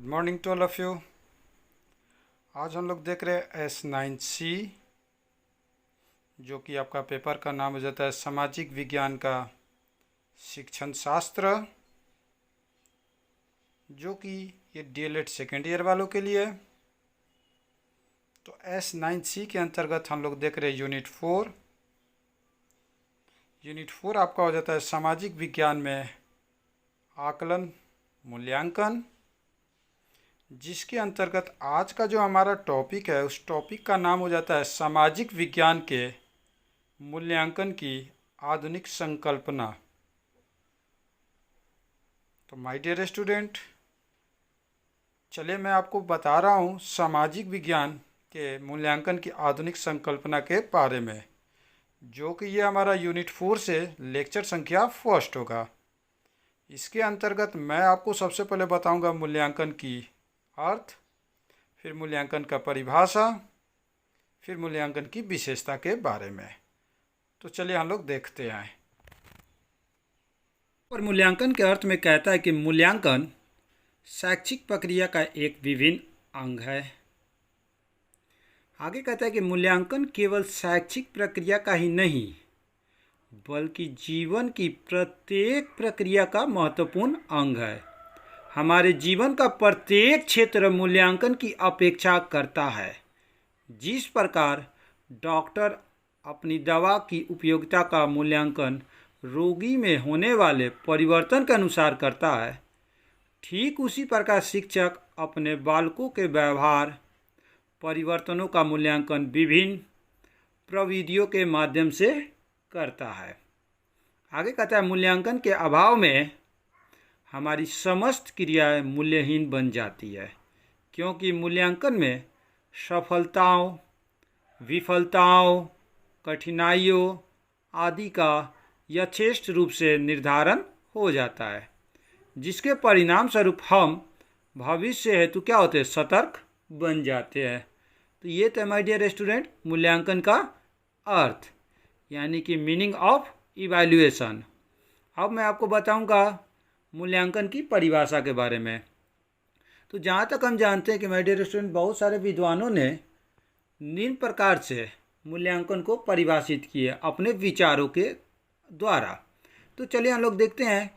Good morning to all of you. आज हम लोग देख रहे हैं S9C, जो कि आपका पेपर का नाम हो जाता है सामाजिक विज्ञान का शिक्षण शास्त्र, जो कि ये DLED सेकेंड ईयर वालों के लिए है। तो S9C के अंतर्गत हम लोग देख रहे हैं यूनिट 4 आपका हो जाता है सामाजिक विज्ञान में आकलन मूल्यांकन, जिसके अंतर्गत आज का जो हमारा टॉपिक है उस टॉपिक का नाम हो जाता है सामाजिक विज्ञान के मूल्यांकन की आधुनिक संकल्पना। तो माय डियर स्टूडेंट, चलिए मैं आपको बता रहा हूँ सामाजिक विज्ञान के मूल्यांकन की आधुनिक संकल्पना के बारे में, जो कि ये हमारा यूनिट 4 से लेक्चर संख्या फर्स्ट होगा। इसके अंतर्गत मैं आपको सबसे पहले बताऊंगा मूल्यांकन की अर्थ, फिर मूल्यांकन का परिभाषा, फिर मूल्यांकन की विशेषता के बारे में। तो चलिए हम लोग देखते हैं। और मूल्यांकन के अर्थ में कहता है कि मूल्यांकन शैक्षिक प्रक्रिया का एक विभिन्न अंग है। आगे कहता है कि मूल्यांकन केवल शैक्षिक प्रक्रिया का ही नहीं, बल्कि जीवन की प्रत्येक प्रक्रिया का महत्वपूर्ण अंग है। हमारे जीवन का प्रत्येक क्षेत्र मूल्यांकन की अपेक्षा करता है। जिस प्रकार डॉक्टर अपनी दवा की उपयोगिता का मूल्यांकन रोगी में होने वाले परिवर्तन के अनुसार करता है, ठीक उसी प्रकार शिक्षक अपने बालकों के व्यवहार परिवर्तनों का मूल्यांकन विभिन्न प्रविधियों के माध्यम से करता है। आगे कहता है मूल्यांकन के अभाव में हमारी समस्त क्रियाएं मूल्यहीन बन जाती है, क्योंकि मूल्यांकन में सफलताओं, विफलताओं, कठिनाइयों आदि का यथेष्ट रूप से निर्धारण हो जाता है, जिसके परिणाम स्वरूप हम भविष्य हेतु क्या होते हैं, सतर्क बन जाते हैं। तो ये तो माय डियर स्टूडेंट मूल्यांकन का अर्थ, यानी कि मीनिंग ऑफ इवैल्यूएशन। अब मैं आपको बताऊंगा मूल्यांकन की परिभाषा के बारे में। तो जहाँ तक हम जानते हैं कि माय डियर स्टूडेंट बहुत सारे विद्वानों ने निम्न प्रकार से मूल्यांकन को परिभाषित किए अपने विचारों के द्वारा। तो चलिए हम लोग देखते हैं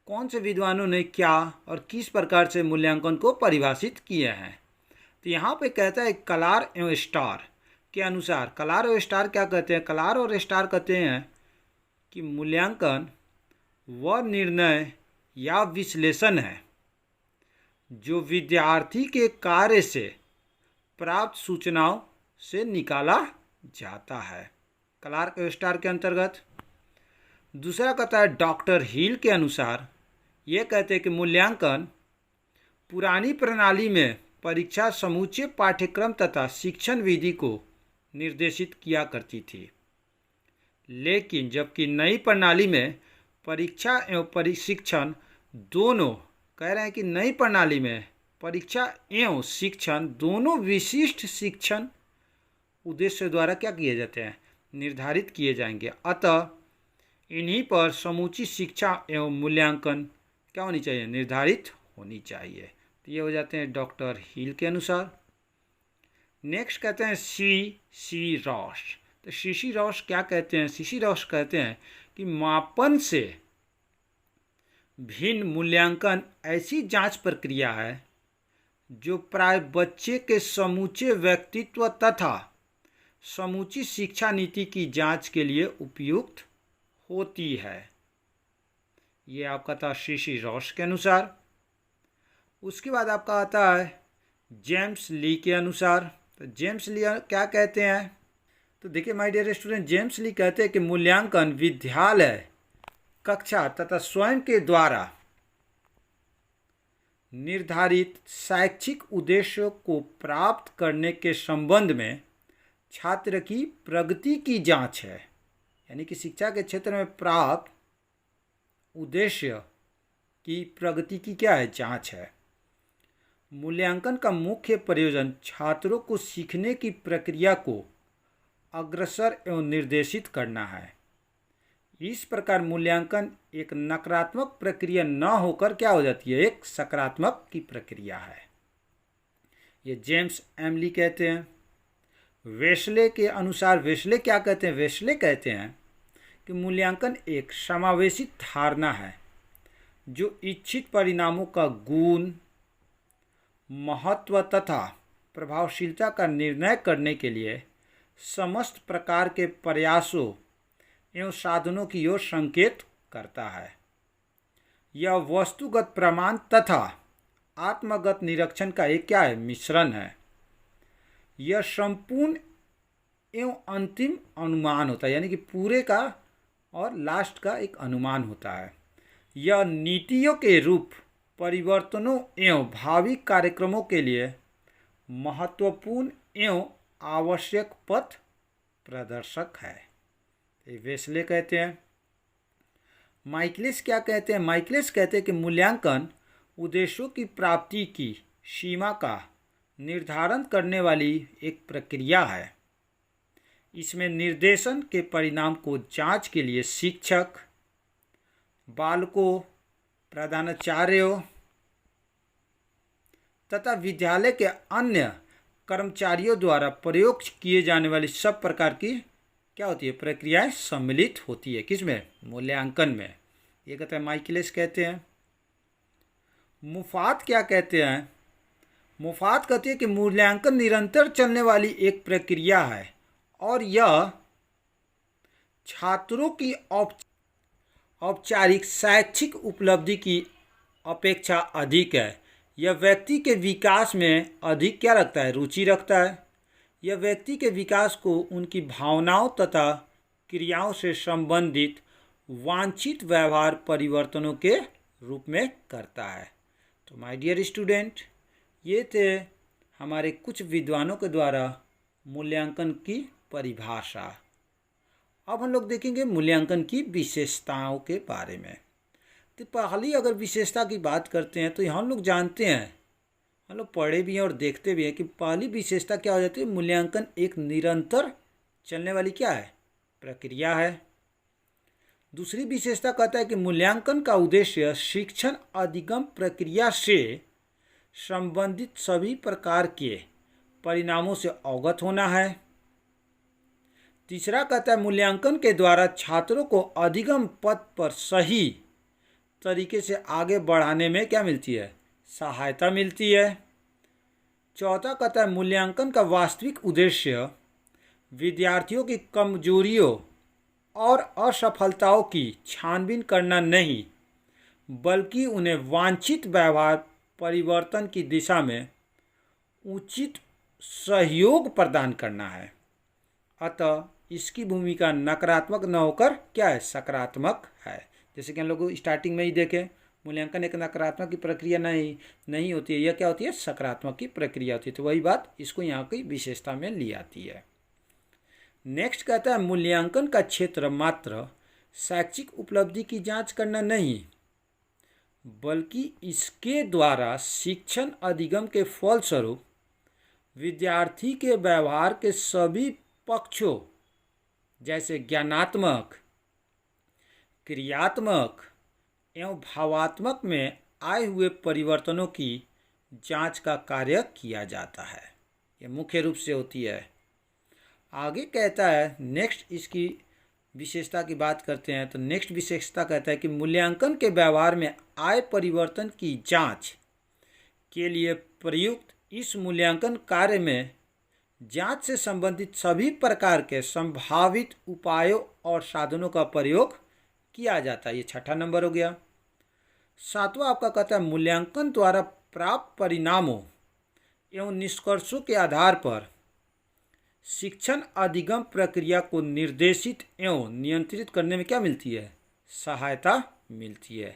कौन से विद्वानों ने क्या और किस प्रकार से मूल्यांकन को परिभाषित किए हैं। तो यहाँ पे कहता है कलार एवं स्टार के अनुसार, कलार और स्टार क्या कहते हैं? कलार और स्टार कहते हैं कि मूल्यांकन वह निर्णय या विश्लेषण है जो विद्यार्थी के कार्य से प्राप्त सूचनाओं से निकाला जाता है, क्लार्क और स्टार के अंतर्गत। दूसरा कहता है डॉक्टर हिल के अनुसार, ये कहते हैं कि मूल्यांकन पुरानी प्रणाली में परीक्षा समूचे पाठ्यक्रम तथा शिक्षण विधि को निर्देशित किया करती थी, लेकिन जबकि नई प्रणाली में परीक्षा एवं प्रशिक्षण दोनों, कह रहे हैं कि नई प्रणाली में परीक्षा एवं शिक्षण दोनों विशिष्ट शिक्षण उद्देश्य द्वारा क्या किए जाते हैं, निर्धारित किए जाएंगे। अतः इन्हीं पर समूची शिक्षा एवं मूल्यांकन क्या होनी चाहिए, निर्धारित होनी चाहिए। तो ये हो जाते हैं डॉक्टर हिल के अनुसार। नेक्स्ट कहते हैं C.C. रॉस। तो C.C. रॉस क्या कहते हैं? C.C. रॉस कहते हैं कि मापन से भिन्न मूल्यांकन ऐसी जांच प्रक्रिया है जो प्राय बच्चे के समूचे व्यक्तित्व तथा समूची शिक्षा नीति की जांच के लिए उपयुक्त होती है। ये आपका था C.C. रॉस के अनुसार। उसके बाद आपका आता है जेम्स ली के अनुसार। तो जेम्स ली क्या कहते हैं? तो देखिए माय डियर स्टूडेंट, जेम्स ली कहते हैं कि मूल्यांकन विद्यालय, कक्षा तथा स्वयं के द्वारा निर्धारित शैक्षिक उद्देश्यों को प्राप्त करने के संबंध में छात्र की प्रगति की जांच है। यानी कि शिक्षा के क्षेत्र में प्राप्त उद्देश्य की प्रगति की क्या है, जांच है। मूल्यांकन का मुख्य प्रयोजन छात्रों को सीखने की प्रक्रिया को अग्रसर एवं निर्देशित करना है। इस प्रकार मूल्यांकन एक नकारात्मक प्रक्रिया न होकर क्या हो जाती है, एक सकारात्मक की प्रक्रिया है। ये जेम्स एमली कहते हैं। वेस्ले के अनुसार वेस्ले क्या कहते हैं, वेस्ले कहते हैं कि मूल्यांकन एक समावेशी धारणा है जो इच्छित परिणामों का गुण, महत्व तथा प्रभावशीलता का निर्णय करने के लिए समस्त प्रकार के प्रयासों एवं साधनों की ओर संकेत करता है। यह वस्तुगत प्रमाण तथा आत्मगत निरीक्षण का एक क्या है, मिश्रण है। यह संपूर्ण एवं अंतिम अनुमान होता है, यानी कि पूरे का और लास्ट का एक अनुमान होता है। यह नीतियों के रूप, परिवर्तनों एवं भावी कार्यक्रमों के लिए महत्वपूर्ण एवं आवश्यक पथ प्रदर्शक है। ये वेस्ले कहते हैं। माइकलिस क्या कहते हैं, माइकलिस कहते हैं कि मूल्यांकन उद्देश्यों की प्राप्ति की सीमा का निर्धारण करने वाली एक प्रक्रिया है। इसमें निर्देशन के परिणाम को जांच के लिए शिक्षक, बालकों, प्रधानाचार्यों तथा विद्यालय के अन्य कर्मचारियों द्वारा प्रयोग किए जाने वाली सब प्रकार की क्या होती है, प्रक्रियाएं सम्मिलित होती है। किसमें, मूल्यांकन में। ये कहते हैं माइकलिस कहते हैं। मुफात क्या कहते हैं, मुफात कहते हैं कि मूल्यांकन निरंतर चलने वाली एक प्रक्रिया है और यह छात्रों की औपचारिक शैक्षिक उपलब्धि की अपेक्षा अधिक है। यह व्यक्ति के विकास में अधिक क्या रखता है, रुचि रखता है। यह व्यक्ति के विकास को उनकी भावनाओं तथा क्रियाओं से संबंधित वांछित व्यवहार परिवर्तनों के रूप में करता है। तो माय डियर स्टूडेंट, ये थे हमारे कुछ विद्वानों के द्वारा मूल्यांकन की परिभाषा। अब हम लोग देखेंगे मूल्यांकन की विशेषताओं के बारे में। तो पहली अगर विशेषता की बात करते हैं तो हम लोग जानते हैं, हम लोग पढ़े भी हैं और देखते भी हैं कि पहली विशेषता क्या हो जाती है, मूल्यांकन एक निरंतर चलने वाली क्या है, प्रक्रिया है। दूसरी विशेषता कहता है कि मूल्यांकन का उद्देश्य शिक्षण अधिगम प्रक्रिया से संबंधित सभी प्रकार के परिणामों से अवगत होना है। तीसरा कहता है मूल्यांकन के द्वारा छात्रों को अधिगम पथ पर सही तरीके से आगे बढ़ाने में क्या मिलती है, सहायता मिलती है। चौथा कहता है मूल्यांकन का वास्तविक उद्देश्य विद्यार्थियों की कमजोरियों और असफलताओं की छानबीन करना नहीं, बल्कि उन्हें वांछित व्यवहार परिवर्तन की दिशा में उचित सहयोग प्रदान करना है। अतः इसकी भूमिका नकारात्मक न होकर क्या है, सकारात्मक है। जैसे कि हम लोग स्टार्टिंग में ही देखें, मूल्यांकन एक नकारात्मक की प्रक्रिया नहीं होती है, यह क्या होती है, सकारात्मक की प्रक्रिया होती है। तो वही बात इसको यहाँ की विशेषता में ली आती है। नेक्स्ट कहता है मूल्यांकन का क्षेत्र मात्र शैक्षिक उपलब्धि की जांच करना नहीं, बल्कि इसके द्वारा शिक्षण अधिगम के फलस्वरूप विद्यार्थी के व्यवहार के सभी पक्षों जैसे ज्ञानात्मक, क्रियात्मक एवं भावात्मक में आए हुए परिवर्तनों की जांच का कार्य किया जाता है। ये मुख्य रूप से होती है। आगे कहता है, नेक्स्ट इसकी विशेषता की बात करते हैं तो नेक्स्ट विशेषता कहता है कि मूल्यांकन के व्यवहार में आए परिवर्तन की जांच के लिए प्रयुक्त इस मूल्यांकन कार्य में जांच से संबंधित सभी प्रकार के संभावित उपायों और साधनों का प्रयोग किया जाता है। ये छठा नंबर हो गया। सातवां आपका कहता है मूल्यांकन द्वारा प्राप्त परिणामों एवं निष्कर्षों के आधार पर शिक्षण अधिगम प्रक्रिया को निर्देशित एवं नियंत्रित करने में क्या मिलती है, सहायता मिलती है।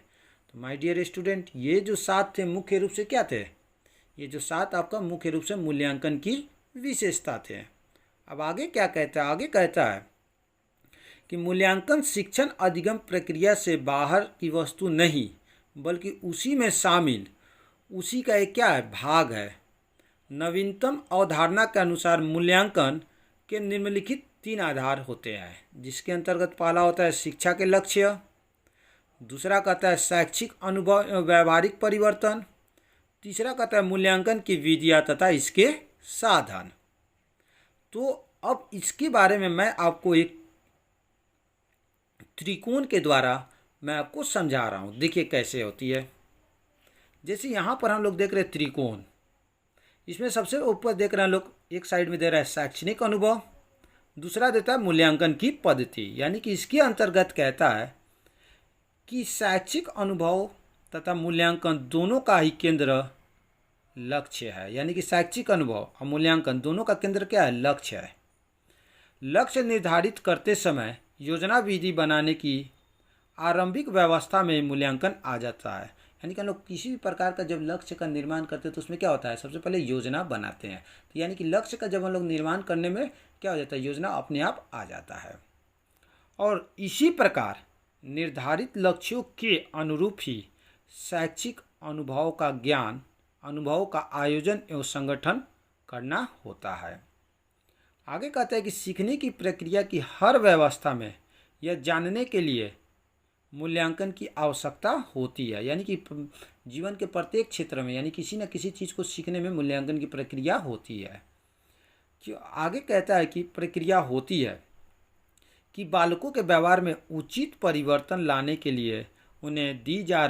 तो माय डियर स्टूडेंट, ये जो 7 थे मुख्य रूप से क्या थे, ये जो 7 आपका मुख्य रूप से मूल्यांकन की विशेषता थे। अब आगे क्या कहता है, आगे कहता है कि मूल्यांकन शिक्षण अधिगम प्रक्रिया से बाहर की वस्तु नहीं, बल्कि उसी में शामिल उसी का एक क्या है, भाग है। नवीनतम अवधारणा के अनुसार मूल्यांकन के निम्नलिखित तीन आधार होते हैं, जिसके अंतर्गत पहला होता है शिक्षा के लक्ष्य, दूसरा कहता है शैक्षिक अनुभव व्यवहारिक परिवर्तन, तीसरा कहता है मूल्यांकन की विधियाँ तथा इसके साधन। तो अब इसके बारे में मैं आपको एक त्रिकोण के द्वारा मैं आपको समझा रहा हूँ। देखिए कैसे होती है। जैसे यहाँ पर हम लोग देख रहे हैं त्रिकोण, इसमें सबसे ऊपर देख रहे हैं लोग, एक साइड में दे रहा है शैक्षणिक अनुभव, दूसरा देता है मूल्यांकन की पद्धति। यानी कि इसके अंतर्गत कहता है कि शैक्षिक अनुभव तथा मूल्यांकन दोनों का ही केंद्र लक्ष्य है। यानी कि शैक्षिक अनुभव और मूल्यांकन दोनों का केंद्र क्या है? लक्ष्य है। लक्ष्य निर्धारित करते समय योजना विधि बनाने की आरंभिक व्यवस्था में मूल्यांकन आ जाता है। यानी कि हम लोग किसी भी प्रकार का जब लक्ष्य का निर्माण करते हैं तो उसमें क्या होता है? सबसे पहले योजना बनाते हैं। तो यानी कि लक्ष्य का जब हम लोग निर्माण करने में क्या हो जाता है? योजना अपने आप आ जाता है। और इसी प्रकार निर्धारित लक्ष्यों के अनुरूप ही शैक्षिक अनुभव का ज्ञान, अनुभव का आयोजन एवं संगठन करना होता है। आगे कहता है कि सीखने की प्रक्रिया की हर व्यवस्था में यह जानने के लिए मूल्यांकन की आवश्यकता होती है। यानी कि जीवन के प्रत्येक क्षेत्र में यानी किसी न किसी चीज़ को सीखने में मूल्यांकन की प्रक्रिया होती है। कि आगे कहता है कि प्रक्रिया होती है कि बालकों के व्यवहार में उचित परिवर्तन लाने के लिए उन्हें दी जा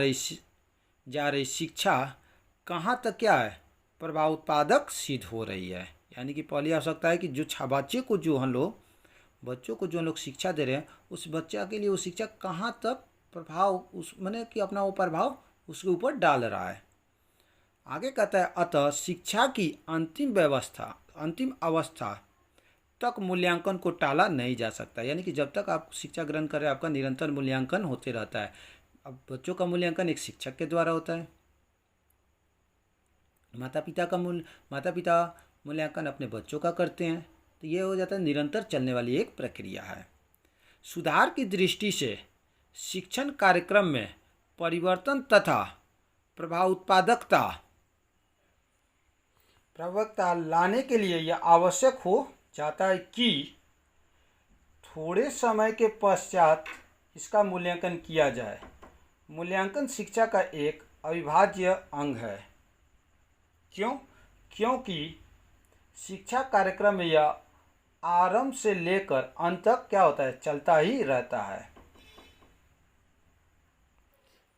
रही शिक्षा कहाँ तक क्या है? प्रभाव उत्पादक सिद्ध हो रही है। यानी कि पहली आवश्यकता है कि जो बच्चों को जो हम लोग शिक्षा दे रहे हैं, उस बच्चा के लिए वो शिक्षा कहाँ तक प्रभाव उस माने कि अपना वो प्रभाव उसके ऊपर डाल रहा है। आगे कहता है अतः शिक्षा की अंतिम अवस्था तक मूल्यांकन को टाला नहीं जा सकता। यानी कि जब तक आप शिक्षा ग्रहण कर रहे हैं आपका निरंतर मूल्यांकन होते रहता है। अब बच्चों का मूल्यांकन एक शिक्षक के द्वारा होता है, माता पिता मूल्यांकन अपने बच्चों का करते हैं। तो ये हो जाता है निरंतर चलने वाली एक प्रक्रिया है। सुधार की दृष्टि से शिक्षण कार्यक्रम में परिवर्तन तथा प्रभावकता लाने के लिए यह आवश्यक हो जाता है कि थोड़े समय के पश्चात इसका मूल्यांकन किया जाए। मूल्यांकन शिक्षा का एक अविभाज्य अंग है। क्योंकि शिक्षा कार्यक्रम में यह आरंभ से लेकर अंत तक क्या होता है?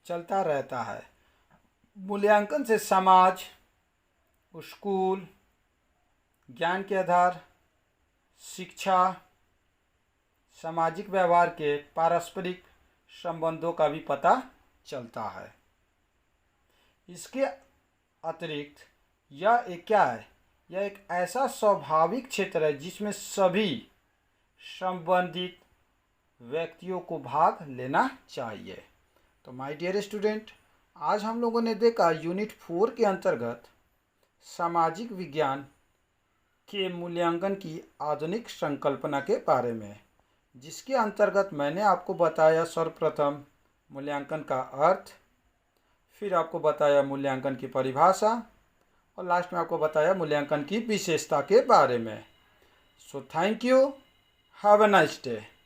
चलता रहता है। मूल्यांकन से समाज, स्कूल, ज्ञान के आधार, शिक्षा, सामाजिक व्यवहार के पारस्परिक संबंधों का भी पता चलता है। इसके अतिरिक्त यह एक क्या है? यह एक ऐसा स्वाभाविक क्षेत्र है जिसमें सभी संबंधित व्यक्तियों को भाग लेना चाहिए। तो माय डियर स्टूडेंट, आज हम लोगों ने देखा यूनिट 4 के अंतर्गत सामाजिक विज्ञान के मूल्यांकन की आधुनिक संकल्पना के बारे में, जिसके अंतर्गत मैंने आपको बताया सर्वप्रथम मूल्यांकन का अर्थ, फिर आपको बताया मूल्यांकन की परिभाषा और लास्ट में आपको बताया मूल्यांकन की विशेषता के बारे में। So thank you, have a nice day.